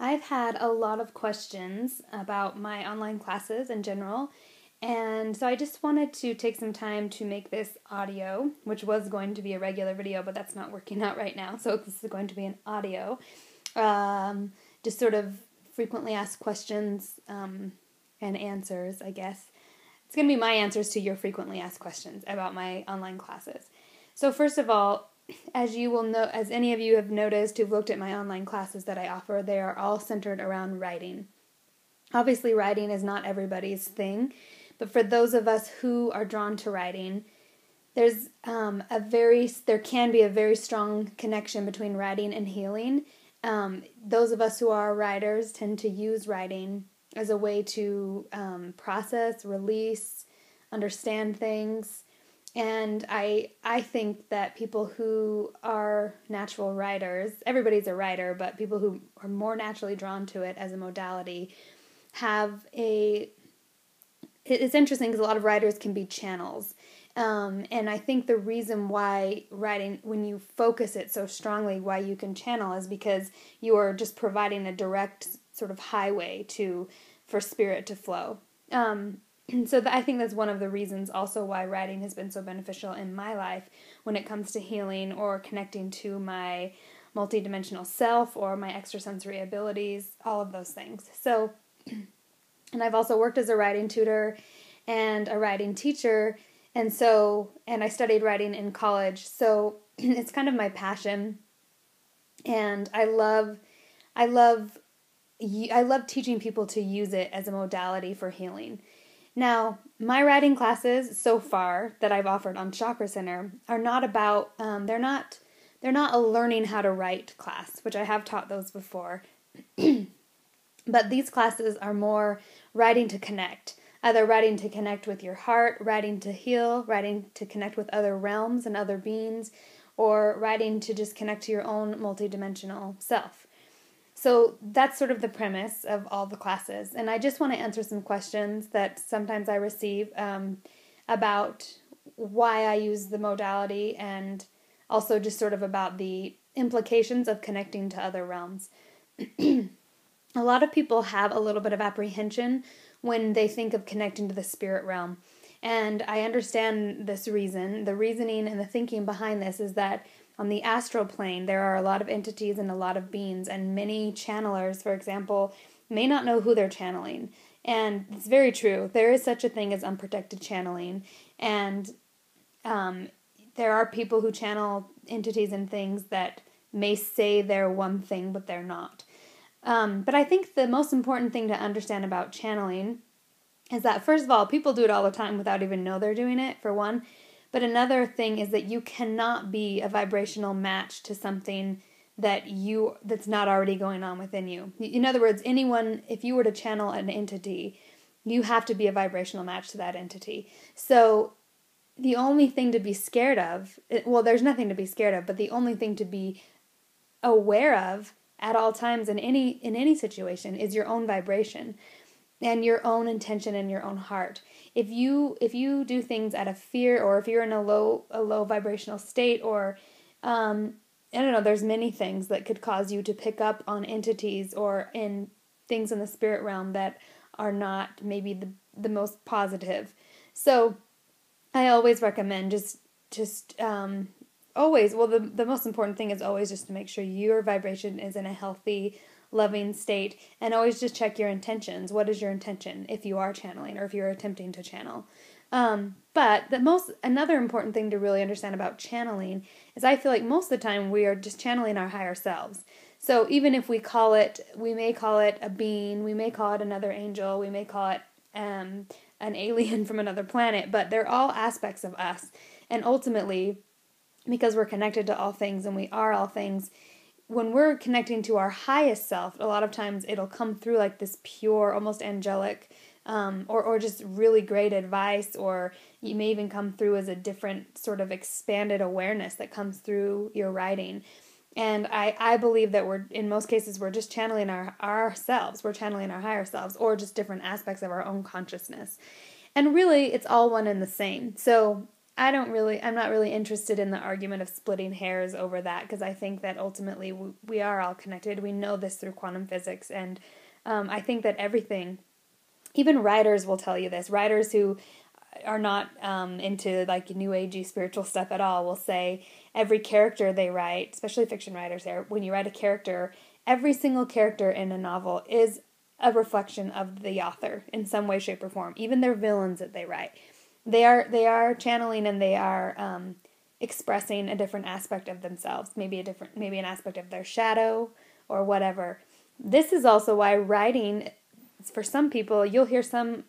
I've had a lot of questions about my online classes in general, and so I just wanted to take some time to make this audio, which was going to be a regular video, but that's not working out right now, so this is going to be an audio. Just sort of frequently asked questions and answers, I guess. It's going to be my answers to your frequently asked questions about my online classes. So first of all, as you will know, as any of you have noticed who've looked at my online classes that I offer, they are all centered around writing. Obviously, writing is not everybody's thing, but for those of us who are drawn to writing, there can be a very strong connection between writing and healing. Those of us who are writers tend to use writing as a way to process, release, understand things. And I think that people who are natural writers, everybody's a writer, but people who are more naturally drawn to it as a modality it's interesting because a lot of writers can be channels. And I think the reason why writing, when you focus it so strongly, why you can channel is because you are just providing a direct sort of highway for spirit to flow. And so I think that's one of the reasons also why writing has been so beneficial in my life when it comes to healing or connecting to my multidimensional self or my extrasensory abilities, all of those things. So, and I've also worked as a writing tutor and a writing teacher, and I studied writing in college, so it's kind of my passion, and I love teaching people to use it as a modality for healing. Now, my writing classes so far that I've offered on Chakra Center are not about, they're not a learning how to write class, which I have taught those before. But these classes are more writing to connect, either writing to connect with your heart, writing to heal, writing to connect with other realms and other beings, or writing to just connect to your own multidimensional self. So that's sort of the premise of all the classes. And I just want to answer some questions that sometimes I receive about why I use the modality and also just sort of about the implications of connecting to other realms. A lot of people have a little bit of apprehension when they think of connecting to the spirit realm. And I understand this reason. The reasoning and the thinking behind this is that on the astral plane, there are a lot of entities and a lot of beings, and many channelers, for example, may not know who they're channeling. And it's very true. There is such a thing as unprotected channeling, and there are people who channel entities and things that may say they're one thing, but they're not. But I think the most important thing to understand about channeling is that, first of all, people do it all the time without even know they're doing it, for one. But another thing is that you cannot be a vibrational match to something that's not already going on within you. In other words, if you were to channel an entity, you have to be a vibrational match to that entity. So the only thing to be scared of, well, there's nothing to be scared of, but the only thing to be aware of at all times in any situation is your own vibration and your own intention and your own heart. If you do things out of fear, or if you're in a low vibrational state, or I don't know, there's many things that could cause you to pick up on entities or in things in the spirit realm that are not maybe the most positive. So I always recommend always, well, the most important thing is always just to make sure your vibration is in a healthy, loving state, and always just check your intentions. What is your intention if you are channeling or if you're attempting to channel? But another important thing to really understand about channeling is I feel like most of the time we are just channeling our higher selves. So even if we may call it a being, we may call it another angel, we may call it an alien from another planet, but they're all aspects of us. And ultimately, because we're connected to all things and we are all things, when we're connecting to our highest self, a lot of times it'll come through like this pure, almost angelic, or just really great advice, or you may even come through as a different sort of expanded awareness that comes through your writing. And I believe that in most cases, we're just channeling ourselves, we're channeling our higher selves, or just different aspects of our own consciousness. And really, it's all one and the same. So I'm not really interested in the argument of splitting hairs over that, because I think that ultimately we are all connected. We know this through quantum physics, and I think that everything, even writers will tell you this. Writers who are not into like new agey spiritual stuff at all will say every character they write, especially fiction writers, when you write a character, every single character in a novel is a reflection of the author in some way, shape, or form. Even their villains that they write, they are channeling, and they are expressing a different aspect of themselves, maybe an aspect of their shadow or whatever. This is also why writing, for some people, you'll hear some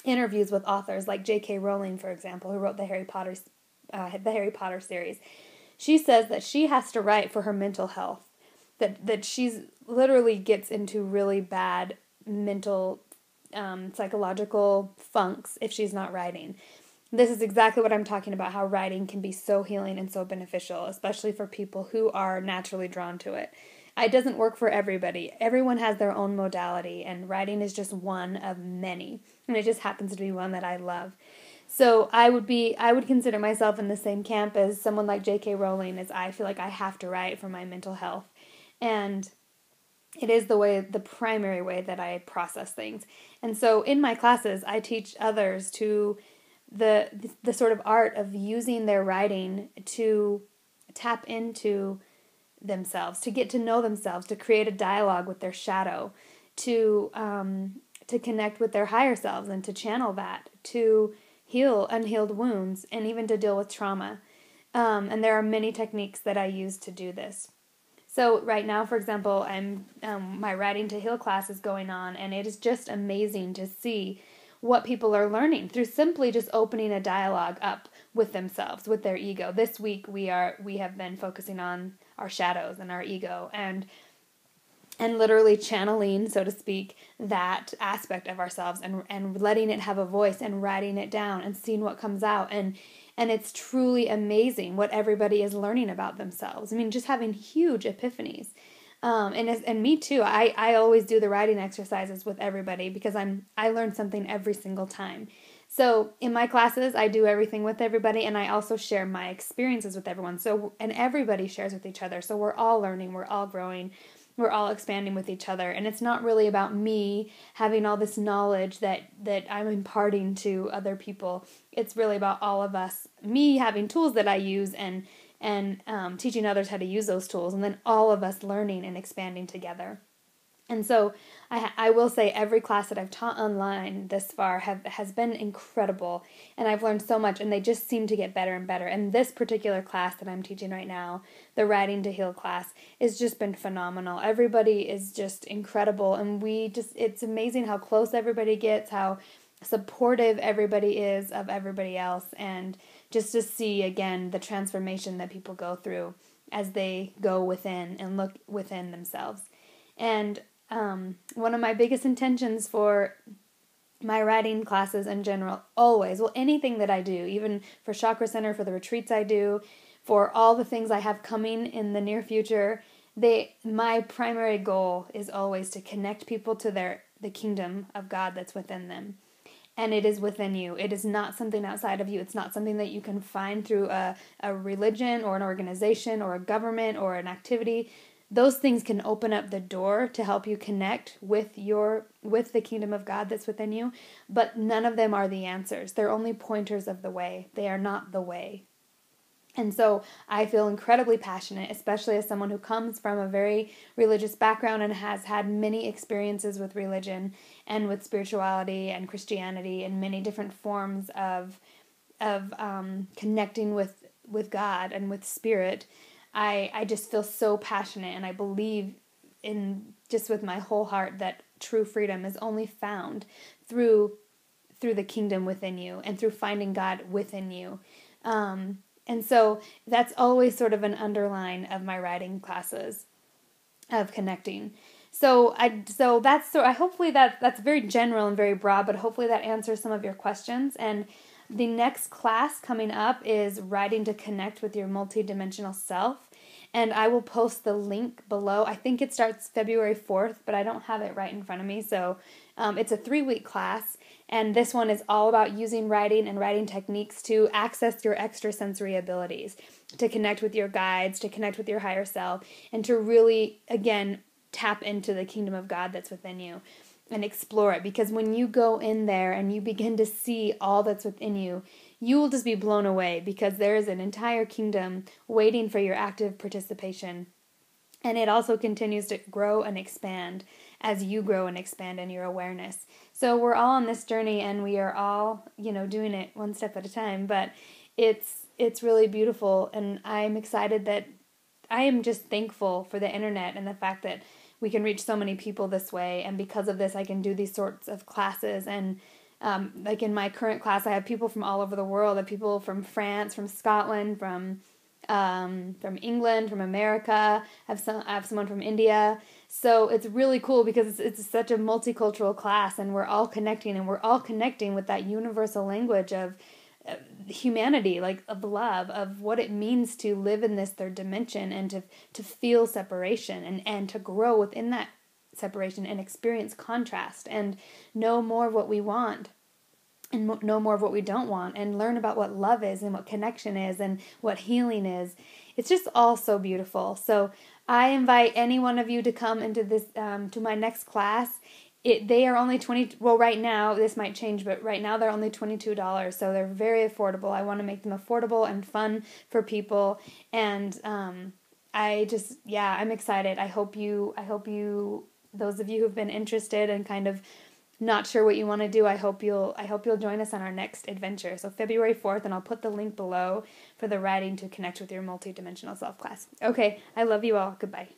interviews with authors like J.K. Rowling, for example, who wrote the Harry Potter series. She says that she has to write for her mental health, that she's literally gets into really bad mental psychological funks if she's not writing. This is exactly what I'm talking about, how writing can be so healing and so beneficial, especially for people who are naturally drawn to it. It doesn't work for everybody. Everyone has their own modality, and writing is just one of many, and it just happens to be one that I love. So I would consider myself in the same camp as someone like J.K. Rowling, as I feel like I have to write for my mental health. And it is the primary way that I process things. And so in my classes, I teach others to the sort of art of using their writing to tap into themselves, to get to know themselves, to create a dialogue with their shadow, to connect with their higher selves and to channel that, to heal unhealed wounds, and even to deal with trauma. And there are many techniques that I use to do this. So right now, for example, my Writing to Heal class is going on, and it is just amazing to see what people are learning through simply just opening a dialogue up with themselves, with their ego. This week we have been focusing on our shadows and our ego, and literally channeling, so to speak, that aspect of ourselves, and letting it have a voice, and writing it down and seeing what comes out. And it's truly amazing what everybody is learning about themselves. I mean, just having huge epiphanies. And me too. I always do the writing exercises with everybody because I learn something every single time. So in my classes, I do everything with everybody, and I also share my experiences with everyone. And everybody shares with each other. So we're all learning, we're all growing, we're all expanding with each other. And it's not really about me having all this knowledge that I'm imparting to other people. It's really about all of us, me having tools that I use, and teaching others how to use those tools, and then all of us learning and expanding together. And so I will say every class that I've taught online this far has been incredible, and I've learned so much, and they just seem to get better and better. And this particular class that I'm teaching right now, the Writing to Heal class, has just been phenomenal. Everybody is just incredible, and it's amazing how close everybody gets, how supportive everybody is of everybody else, and just to see again the transformation that people go through as they go within and look within themselves. And one of my biggest intentions for my writing classes in general, always, anything that I do, even for Chakra Center, for the retreats I do, for all the things I have coming in the near future, my primary goal is always to connect people to the kingdom of God that's within them. And it is within you. It is not something outside of you. It's not something that you can find through a religion or an organization or a government or an activity. Those things can open up the door to help you connect with the kingdom of God that's within you, but none of them are the answers. They're only pointers of the way. They are not the way. And so I feel incredibly passionate, especially as someone who comes from a very religious background and has had many experiences with religion and with spirituality and Christianity and many different forms of connecting with God and with spirit. I just feel so passionate, and I believe in just with my whole heart that true freedom is only found through the kingdom within you and through finding God within you. And so that's always sort of an underline of my writing classes, of connecting. Hopefully that's very general and very broad, but hopefully that answers some of your questions. And the next class coming up is Writing to Connect with Your Multidimensional Self. and I will post the link below. I think it starts February 4th, but I don't have it right in front of me. So it's a 3-week class, and this one is all about using writing and writing techniques to access your extrasensory abilities, to connect with your guides, to connect with your higher self, and to really, again, tap into the kingdom of God that's within you and explore it. Because when you go in there and you begin to see all that's within you, you will just be blown away, because there is an entire kingdom waiting for your active participation. And it also continues to grow and expand as you grow and expand in your awareness. So we're all on this journey, and we are all, doing it one step at a time. But it's really beautiful, and I'm excited that I am just thankful for the internet and the fact that we can reach so many people this way. And because of this, I can do these sorts of classes. And like in my current class, I have people from all over the world. I have people from France, from Scotland, from England, from America. I have someone from India. So it's really cool because it's such a multicultural class, and we're all connecting, with that universal language of humanity, like of love, of what it means to live in this third dimension, and to feel separation, and to grow within that separation and experience contrast, and know more of what we want and know more of what we don't want, and learn about what love is and what connection is and what healing is. It's just all so beautiful. So I invite any one of you to come into this to my next class. They are only right now, this might change, but right now they're only $22, so they're very affordable. I want to make them affordable and fun for people, and I'm excited. I hope you, those of you who've been interested and kind of not sure what you want to do, I hope you'll join us on our next adventure. So February 4th, and I'll put the link below for the Writing to Connect with Your Multidimensional Self class. Okay, I love you all. Goodbye.